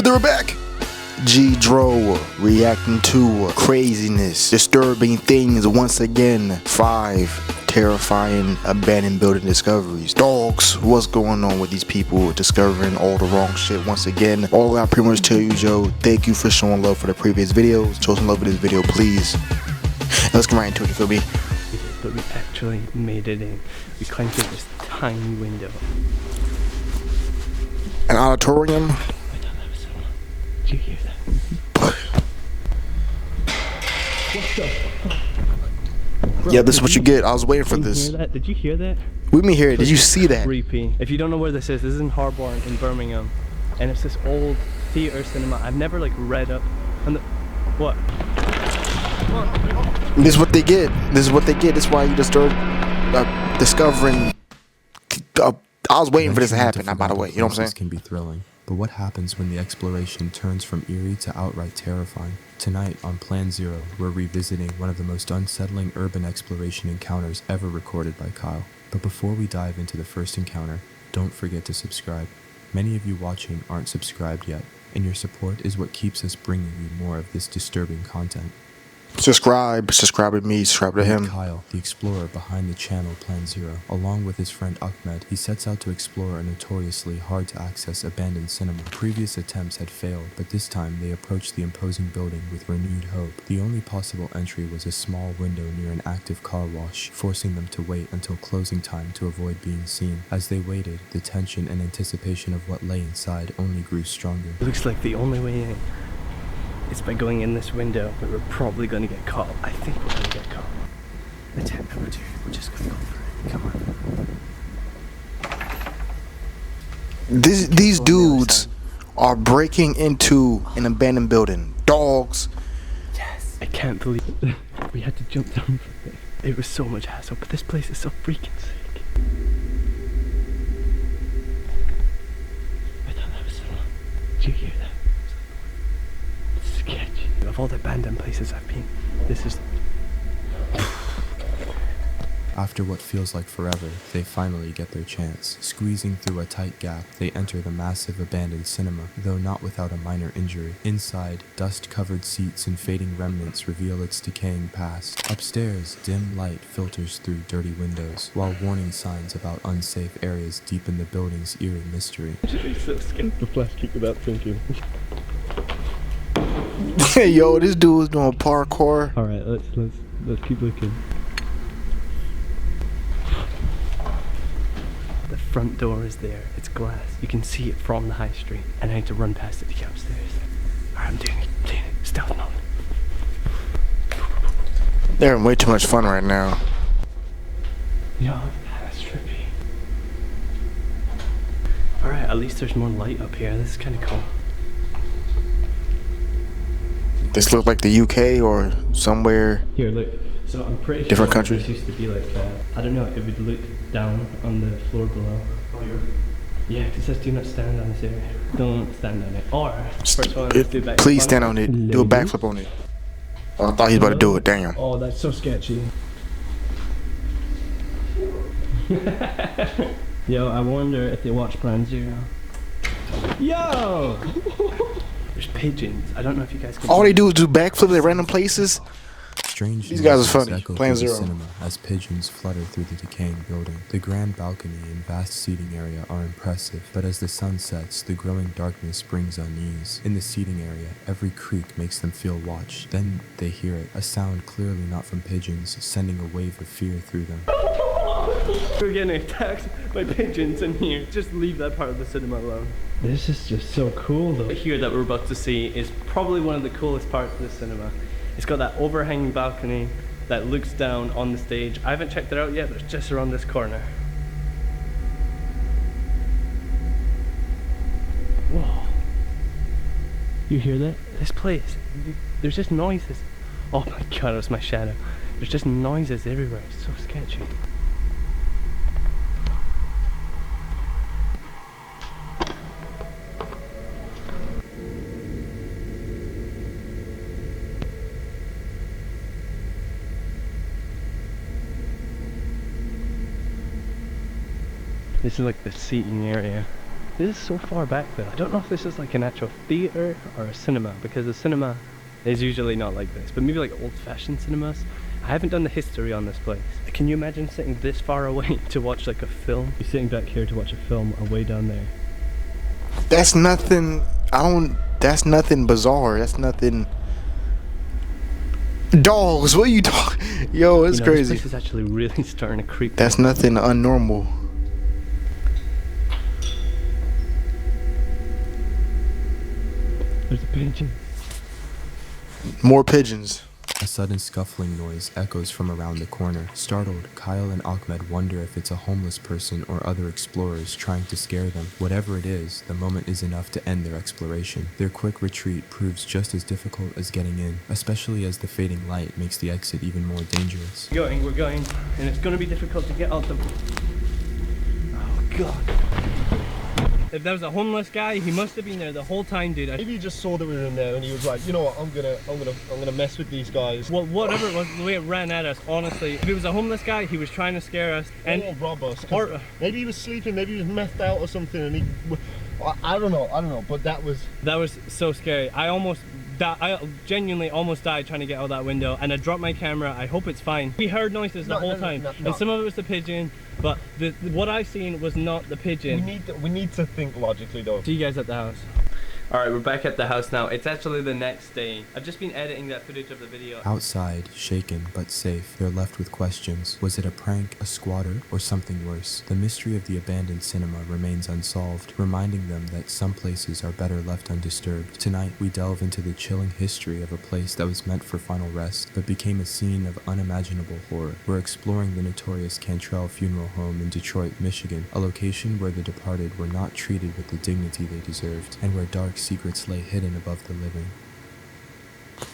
but they were back. G-Dro reacting to craziness, disturbing things once again. 5 terrifying abandoned building discoveries. Dogs, what's going on with these people discovering all the wrong shit once again? All I pretty much tell you, Joe, thank you for showing love for the previous videos. Show some love for this video, please. Let's get right into it, you feel me? But we actually made it in. We climbed through this tiny window. An auditorium? I thought that was someone. Did you hear that? What the fuck? Bro, yeah, this is what you get. I was waiting for this. Hear that? Did you hear that? We mean here. Did you see that? Creepy. If you don't know where this is in Harborne in Birmingham, and it's this old theater cinema. I've never like read up on the what? This is what they get. This is what they get. This is why you just start discovering. I was waiting for this to happen. Now, by the way, you know what I'm saying? Can be thrilling, but what happens when the exploration turns from eerie to outright terrifying? Tonight on Plan Zero, we're revisiting one of the most unsettling urban exploration encounters ever recorded by Kyle. But before we dive into the first encounter, don't forget to subscribe. Many of you watching aren't subscribed yet, and your support is what keeps us bringing you more of this disturbing content. Subscribe to me, subscribe to him. Kyle, the explorer behind the channel Plan Zero, along with his friend Ahmed, he sets out to explore a notoriously hard-to-access abandoned cinema. Previous attempts had failed, but this time they approached the imposing building with renewed hope. The only possible entry was a small window near an active car wash, forcing them to wait until closing time to avoid being seen. As they waited, the tension and anticipation of what lay inside only grew stronger. It looks like the only way in is by going in this window, but we're probably going to get caught. I think we're going to get caught. Let's head over to it. We're just going to go for it. Come on. These dudes are breaking into an abandoned building. Dogs. Yes. I can't believe it. We had to jump down from it. It was so much hassle, but this place is so freaking sick. I thought that was someone. Did you hear that? Sketchy. Of all the abandoned places I've been, this is... After what feels like forever, they finally get their chance. Squeezing through a tight gap, they enter the massive abandoned cinema, though not without a minor injury. Inside, dust-covered seats and fading remnants reveal its decaying past. Upstairs, dim light filters through dirty windows, while warning signs about unsafe areas deepen the building's eerie mystery. I'm so scared to flash kick without thinking. Yo, this dude is doing parkour. All right, let's keep looking. The front door is there. It's glass. You can see it from the high street, and I need to run past it to get upstairs. All right, I'm doing it. Stealth mode. They're having way too much fun right now. Yo, that's trippy. All right, at least there's more light up here. This is kind of cool. This look like the UK or somewhere. Here, look. So I'm pretty sure Different countries. this used to be like that. I don't know. It would look down on the floor below. Oh, yeah, because it says do not stand on this area. Don't stand on it. Or first one, let's do back. Please stand on it. Do a backflip on it. Oh, I thought he was about to do it. Damn. Oh, that's so sketchy. Yo, I wonder if they watch Plan Zero. Yo! There's pigeons. I don't know if you guys can. All they do is do backflips at random places. Strange These guys are noises funny. echo Plan through the Zero. cinema as pigeons flutter through the decaying building. The grand balcony and vast seating area are impressive, but as the sun sets, the growing darkness brings unease. In the seating area, every creak makes them feel watched. Then they hear it, a sound clearly not from pigeons, sending a wave of fear through them. We're getting attacked by pigeons in here. Just leave that part of the cinema alone. This is just so cool though. Here that we're about to see is probably one of the coolest parts of the cinema. It's got that overhanging balcony that looks down on the stage. I haven't checked it out yet, but it's just around this corner. Whoa. You hear that? This place, there's just noises. Oh my god, it was my shadow. There's just noises everywhere. It's so sketchy. This is like the seating area. This is so far back though. I don't know if this is like an actual theater or a cinema, because a cinema is usually not like this, but maybe like old-fashioned cinemas. I haven't done the history on this place. Can you imagine sitting this far away to watch like a film? You're sitting back here to watch a film away down there. That's nothing. That's nothing bizarre. That's nothing. Dogs, what are you talking? Yo, it's crazy. This place is actually really starting to creep. That's nothing unnormal. There's a pigeon. More pigeons. A sudden scuffling noise echoes from around the corner. Startled, Kyle and Ahmed wonder if it's a homeless person or other explorers trying to scare them. Whatever it is, the moment is enough to end their exploration. Their quick retreat proves just as difficult as getting in, especially as the fading light makes the exit even more dangerous. We're going, and it's going to be difficult to get out the... Oh god. If there was a homeless guy, he must have been there the whole time, dude. Maybe he just saw that we were in there and he was like, you know what, I'm gonna mess with these guys. Well, whatever it was, the way it ran at us, honestly. If it was a homeless guy, he was trying to scare us. And or rob us. Or maybe he was sleeping, maybe he was methed out or something, and I don't know, but that was so scary. I genuinely almost died trying to get out that window, and I dropped my camera. I hope it's fine. We heard noises the whole time, and some of it was the pigeon, but what I seen was not the pigeon. We need to think logically though. See you guys at the house. Alright, we're back at the house now. It's actually the next day. I've just been editing that footage of the video. Outside, shaken but safe, they're left with questions. Was it a prank, a squatter, or something worse? The mystery of the abandoned cinema remains unsolved, reminding them that some places are better left undisturbed. Tonight, we delve into the chilling history of a place that was meant for final rest, but became a scene of unimaginable horror. We're exploring the notorious Cantrell Funeral Home in Detroit, Michigan, a location where the departed were not treated with the dignity they deserved, and where dark secrets lay hidden above the living.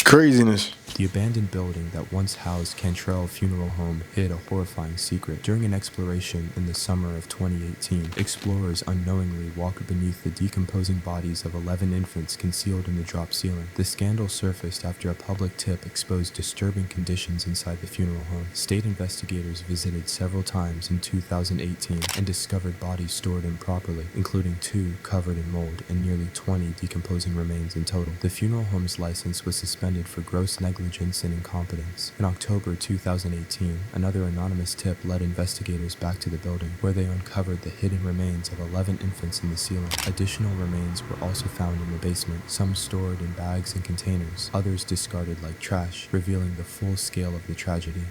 Craziness. The abandoned building that once housed Cantrell Funeral Home hid a horrifying secret. During an exploration in the summer of 2018, explorers unknowingly walked beneath the decomposing bodies of 11 infants concealed in the drop ceiling. The scandal surfaced after a public tip exposed disturbing conditions inside the funeral home. State investigators visited several times in 2018 and discovered bodies stored improperly, including 2 covered in mold and nearly 20 decomposing remains in total. The funeral home's license was suspended for gross negligence and incompetence. In October 2018, another anonymous tip led investigators back to the building, where they uncovered the hidden remains of 11 infants in the ceiling. Additional remains were also found in the basement, some stored in bags and containers, others discarded like trash, revealing the full scale of the tragedy.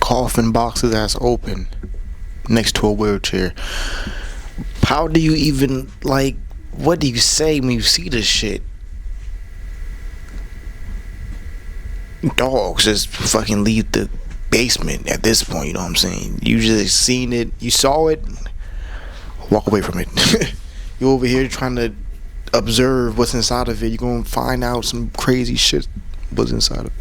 Coffin boxes that's open next to a wheelchair. How do you even, like, what do you say when you see this shit? Dogs just fucking leave the basement at this point, you know what I'm saying? You just seen it, you saw it, walk away from it. You over here trying to observe what's inside of it, you're gonna find out some crazy shit was inside of it.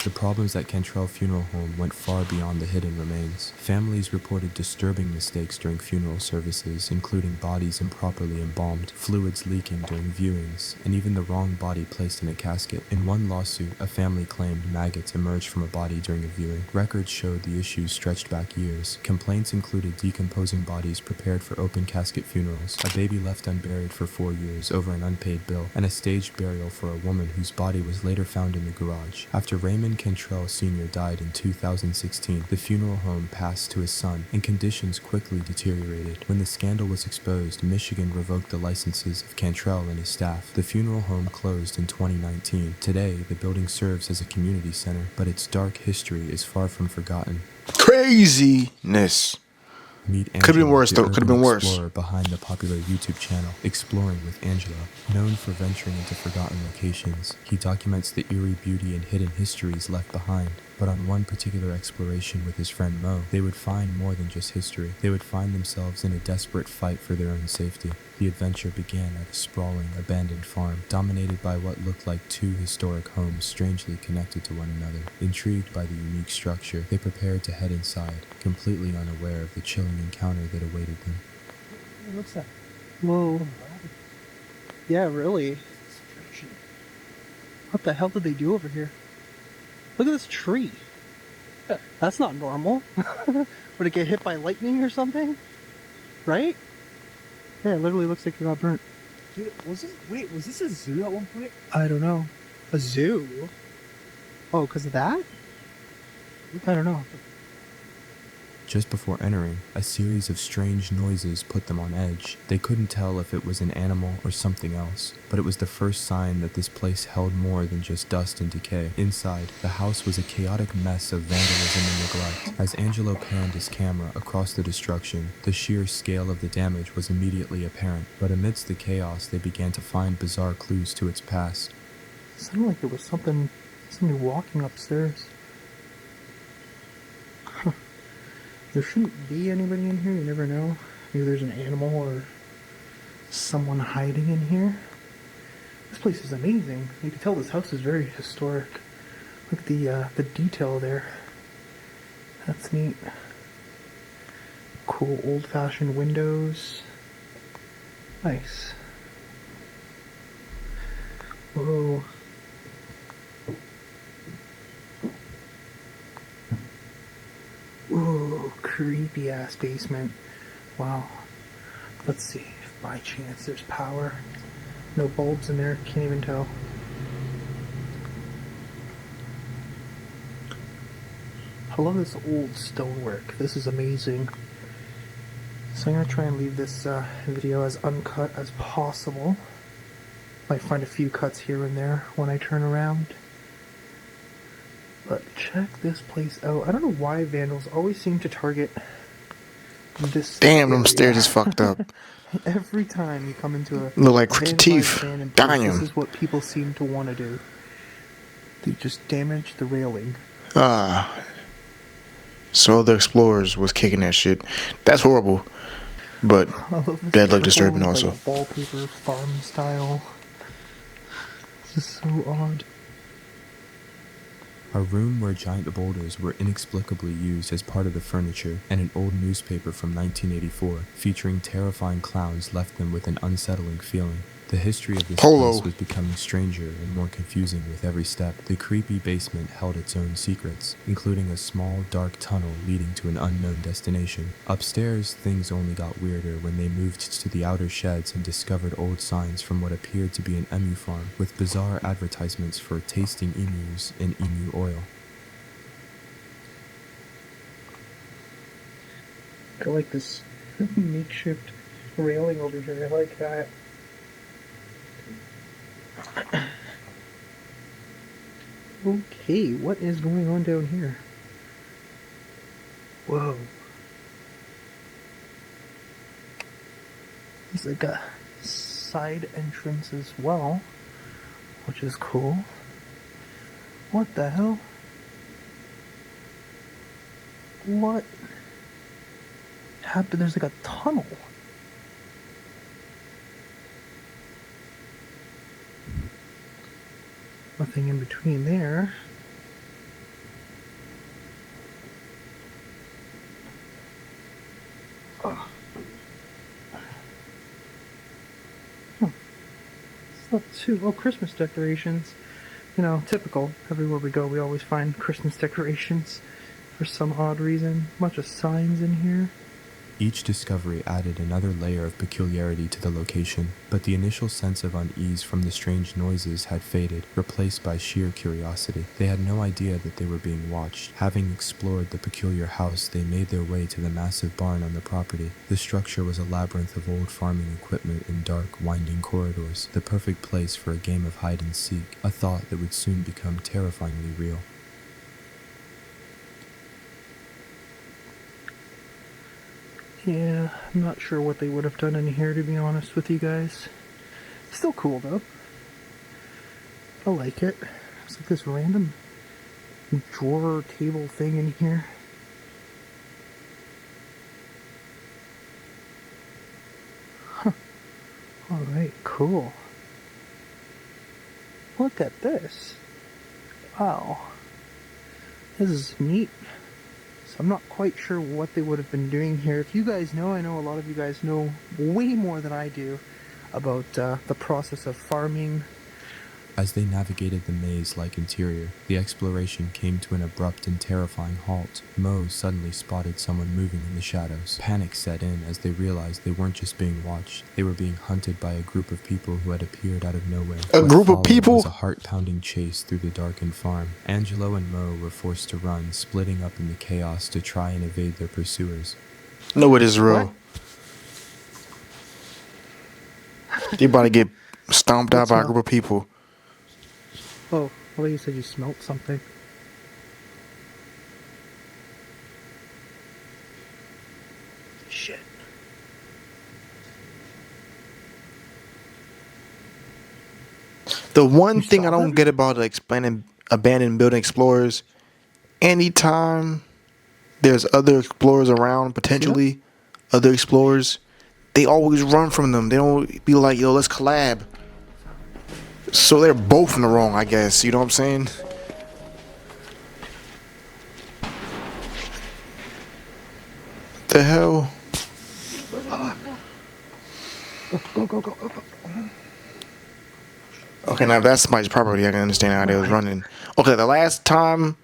The problems at Cantrell Funeral Home went far beyond the hidden remains. Families reported disturbing mistakes during funeral services, including bodies improperly embalmed, fluids leaking during viewings, and even the wrong body placed in a casket. In one lawsuit, a family claimed maggots emerged from a body during a viewing. Records showed the issues stretched back years. Complaints included decomposing bodies prepared for open casket funerals, a baby left unburied for 4 years over an unpaid bill, and a staged burial for a woman whose body was later found in the garage. After Raymond Cantrell Sr. died in 2016, the funeral home passed to his son, and conditions quickly deteriorated. When the scandal was exposed, Michigan revoked the licenses of Cantrell and his staff. The funeral home closed in 2019. Today, the building serves as a community center, but its dark history is far from forgotten. Craziness. Meet Angela, Could have been worse, the though. Could have been urban worse. explorer behind the popular YouTube channel Exploring with Angela. Known for venturing into forgotten locations, he documents the eerie beauty and hidden histories left behind. But on one particular exploration with his friend Mo, they would find more than just history. They would find themselves in a desperate fight for their own safety. The adventure began at a sprawling, abandoned farm, dominated by what looked like two historic homes strangely connected to one another. Intrigued by the unique structure, they prepared to head inside, completely unaware of the chilling encounter that awaited them. What's that? Whoa. Yeah, really. What the hell did they do over here? Look at this tree. That's not normal. Would it get hit by lightning or something? Right? Yeah, it literally looks like it got burnt. Dude, was this a zoo at one point? I don't know. A zoo? Oh, because of that? I don't know. Just before entering, a series of strange noises put them on edge. They couldn't tell if it was an animal or something else, but it was the first sign that this place held more than just dust and decay. Inside, the house was a chaotic mess of vandalism and neglect. As Angelo panned his camera across the destruction, the sheer scale of the damage was immediately apparent, but amidst the chaos they began to find bizarre clues to its past. It sounded like there was somebody walking upstairs. There shouldn't be anybody in here, you never know. Maybe there's an animal or someone hiding in here. This place is amazing. You can tell this house is very historic. Look at the detail there. That's neat. Cool old-fashioned windows. Nice. Whoa. Ooh, creepy ass basement. Wow. Let's see if by chance there's power. No bulbs in there, can't even tell. I love this old stonework. This is amazing. So I'm gonna try and leave this video as uncut as possible. Might find a few cuts here and there when I turn around. But check this place out. I don't know why vandals always seem to target this. Damn, them stairs is fucked up. Every time you come into a Look like crooked teeth. abandoned Damn. place, this is what people seem to want to do. They just damage the railing. So the explorers was kicking that shit. That's horrible. But that looked disturbing also. Like wallpaper farm style. This is so odd. A room where giant boulders were inexplicably used as part of the furniture, and an old newspaper from 1984 featuring terrifying clowns left them with an unsettling feeling. The history of this place was becoming stranger and more confusing with every step. The creepy basement held its own secrets, including a small, dark tunnel leading to an unknown destination. Upstairs, things only got weirder when they moved to the outer sheds and discovered old signs from what appeared to be an emu farm, with bizarre advertisements for tasting emus and emu oil. I like this makeshift railing over here. I like that. Okay, what is going on down here? Whoa. There's like a side entrance as well, which is cool. What the hell? What happened? There's like a tunnel. Nothing in between there. Oh. Christmas decorations. You know, typical. Everywhere we go, we always find Christmas decorations for some odd reason. Bunch of signs in here. Each discovery added another layer of peculiarity to the location, but the initial sense of unease from the strange noises had faded, replaced by sheer curiosity. They had no idea that they were being watched. Having explored the peculiar house, they made their way to the massive barn on the property. The structure was a labyrinth of old farming equipment in dark, winding corridors, the perfect place for a game of hide and seek, a thought that would soon become terrifyingly real. Yeah, I'm not sure what they would have done in here, to be honest with you guys. Still cool, though. I like it. It's like this random drawer table thing in here. Huh. Alright, cool. Look at this. Wow. This is neat. So I'm not quite sure what they would have been doing here. If you guys know, I know a lot of you guys know way more than I do about the process of farming. As they navigated the maze-like interior, the exploration came to an abrupt and terrifying halt. Mo suddenly spotted someone moving in the shadows. Panic set in as they realized they weren't just being watched, they were being hunted by a group of people who had appeared out of nowhere. A group of people? It was a heart-pounding chase through the darkened farm. Angelo and Mo were forced to run, splitting up in the chaos to try and evade their pursuers. No, it is real. You about to get stomped out by a group of people. Oh, well, you said you smelt something. Shit. The one thing I don't get about explaining abandoned building explorers, anytime there's other explorers around, potentially other explorers, they always run from them. They don't be like, yo, let's collab. So they're both in the wrong, I guess. You know what I'm saying? The hell? Go. Okay, now that's somebody's property. I can understand how they was running. Okay, the last time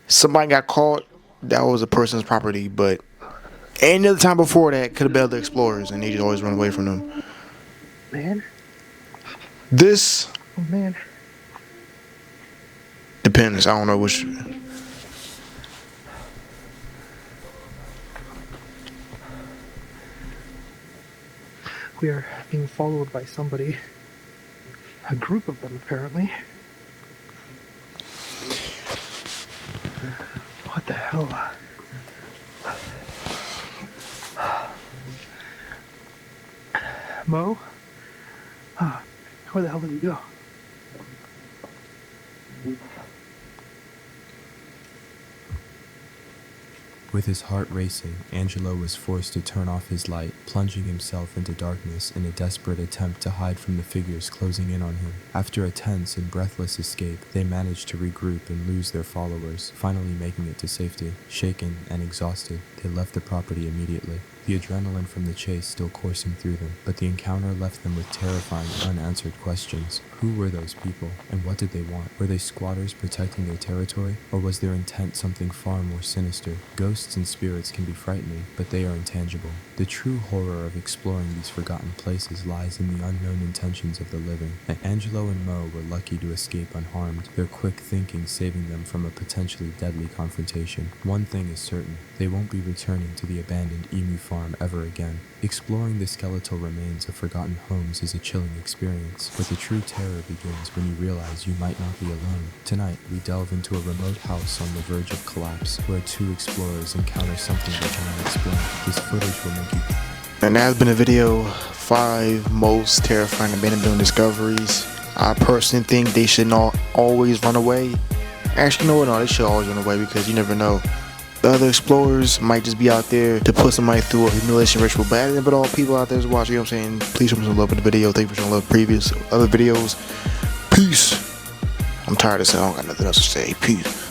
somebody got caught, that was a person's property. But any other time before that, could have been other explorers, and they just always run away from them. Man. This... Oh, man. depends. I don't know which... We are being followed by somebody. A group of them, apparently. What the hell? Mo? Where the hell did he go? With his heart racing, Angelo was forced to turn off his light, plunging himself into darkness in a desperate attempt to hide from the figures closing in on him. After a tense and breathless escape, they managed to regroup and lose their followers, finally making it to safety. Shaken and exhausted, they left the property immediately, the adrenaline from the chase still coursing through them, but the encounter left them with terrifying, unanswered questions. Who were those people, and what did they want? Were they squatters protecting their territory, or was their intent something far more sinister? Ghosts and spirits can be frightening, but they are intangible. The true horror of exploring these forgotten places lies in the unknown intentions of the living, and Angelo and Mo were lucky to escape unharmed, their quick thinking saving them from a potentially deadly confrontation. One thing is certain, they won't be returning to the abandoned emu farm ever again. Exploring the skeletal remains of forgotten homes is a chilling experience, but the true terror begins when you realize you might not be alone. Tonight, we delve into a remote house on the verge of collapse, where two explorers encounter something they cannot explain. This footage will make you... And that has been a video, 5 most terrifying abandoned building discoveries. I personally think they should not always run away. Actually, no, they should always run away because you never know. The other explorers might just be out there to put somebody through a humiliation ritual. But all people out there is watching, you know what I'm saying? Please show me some love in the video. Thank you for showing love previous other videos. Peace. I'm tired of saying I don't got nothing else to say. Peace.